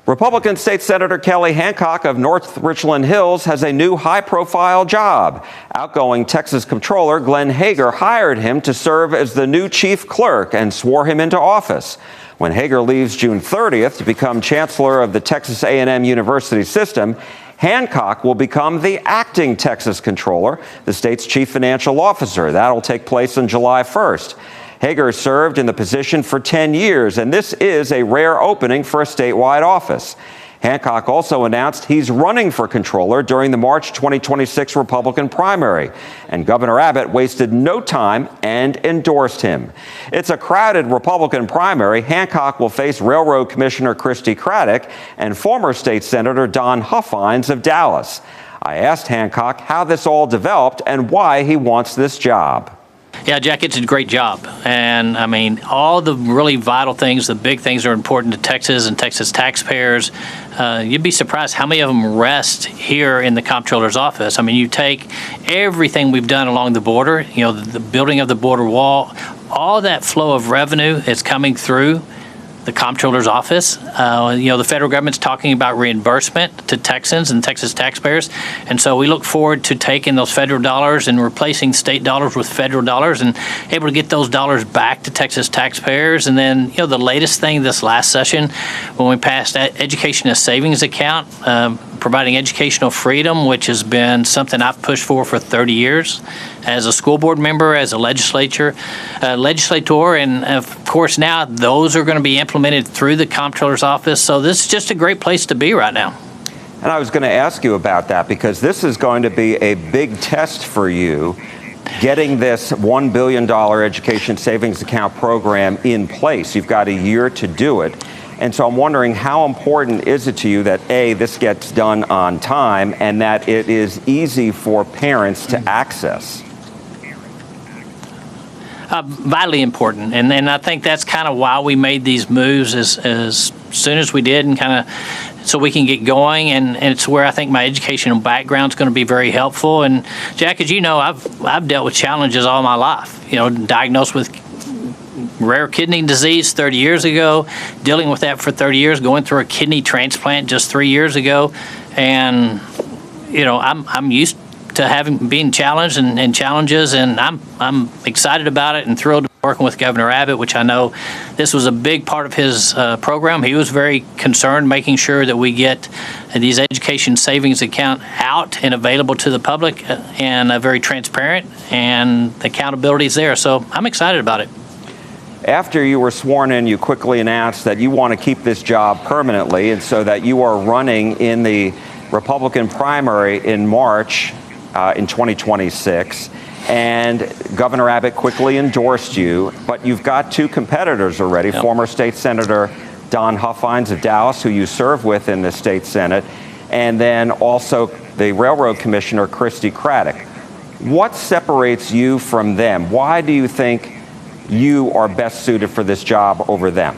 Republican State Senator Kelly Hancock of North Richland Hills has a new high-profile job. Outgoing Texas Comptroller Glenn Hager hired him to serve as the new chief clerk and swore him into office. When Hager leaves June 30th to become chancellor of the Texas A&M University system, Hancock will become the acting Texas Comptroller, the state's chief financial officer. That'll take place on July 1st. Hager served in the position for 10 years, and this is a rare opening for a statewide office. Hancock also announced he's running for comptroller during the March 2026 Republican primary, and Governor Abbott wasted no time and endorsed him. It's a crowded Republican primary. Hancock will face Railroad Commissioner Christy Craddock and former state senator Don Huffines of Dallas. I asked Hancock how this all developed and why he wants this job. Yeah, Jack, it's a great job. And I mean, all the really vital things, the big things are important to Texas and Texas taxpayers. You'd be surprised how many of them rest here in the comptroller's office. I mean, you take everything we've done along the border, you know, the building of the border wall, all that flow of revenue is coming through the comptroller's office. The federal government's talking about reimbursement to Texans and Texas taxpayers. And so we look forward to taking those federal dollars and replacing state dollars with federal dollars and able to get those dollars back to Texas taxpayers. And then, the latest thing this last session, when we passed that education as savings account, providing educational freedom, which has been something I've pushed for 30 years as a school board member, as a legislator, and of course now those are going to be implemented through the comptroller's office. So this is just a great place to be right now. And I was going to ask you about that because this is going to be a big test for you, getting this $1 billion education savings account program in place. You've got a year to do it. And so I'm wondering, how important is it to you that, A, this gets done on time and that it is easy for parents to access? Vitally important. And I think that's kind of why we made these moves as soon as we did, and kind of so we can get going. And it's where I think my educational background is going to be very helpful. And Jack, as you know, I've dealt with challenges all my life, diagnosed with rare kidney disease 30 years ago, dealing with that for 30 years, going through a kidney transplant just 3 years ago. And, I'm used to being challenged and challenges, and I'm excited about it and thrilled to be working with Governor Abbott, which I know this was a big part of his program. He was very concerned making sure that we get these education savings account out and available to the public and very transparent, and the accountability is there. So I'm excited about it. After you were sworn in, you quickly announced that you want to keep this job permanently, and so that you are running in the Republican primary in March in 2026. And Governor Abbott quickly endorsed you, but you've got two competitors already, Yep. Former State Senator Don Huffines of Dallas, who you serve with in the state Senate, and then also the Railroad Commissioner Christy Craddock. What separates you from them? Why do you think you are best suited for this job over them?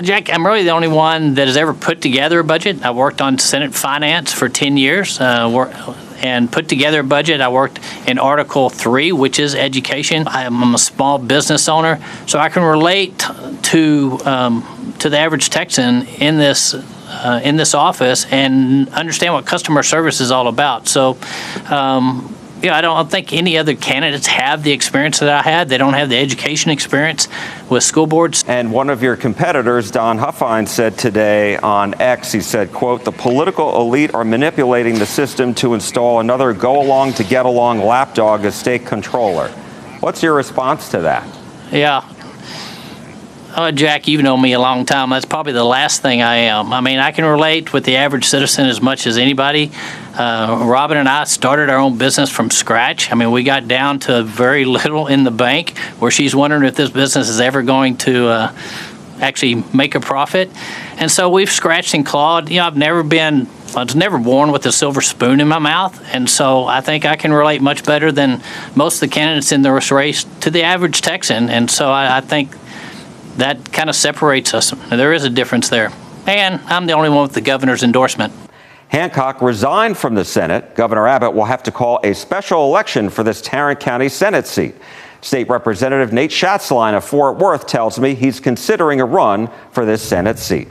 Jack, I'm really the only one that has ever put together a budget. I worked on Senate Finance for 10 years and put together a budget. I worked in Article 3, which is education. I'm a small business owner, so I can relate to the average Texan in this office and understand what customer service is all about. So, I don't think any other candidates have the experience that I had. They don't have the education experience with school boards. And one of your competitors, Don Huffines, said today on X, he said, quote, "The political elite are manipulating the system to install another go-along to get-along lapdog as state controller." What's your response to that? Yeah. Oh, Jack, you've known me a long time. That's probably the last thing I am. I mean, I can relate with the average citizen as much as anybody. Robin and I started our own business from scratch. I mean, we got down to very little in the bank, where she's wondering if this business is ever going to actually make a profit. And so we've scratched and clawed. I was never born with a silver spoon in my mouth. And so I think I can relate much better than most of the candidates in this race to the average Texan. And so I think that kind of separates us. There is a difference there. And I'm the only one with the governor's endorsement. Hancock resigned from the Senate. Governor Abbott will have to call a special election for this Tarrant County Senate seat. State Representative Nate Schatzline of Fort Worth tells me he's considering a run for this Senate seat.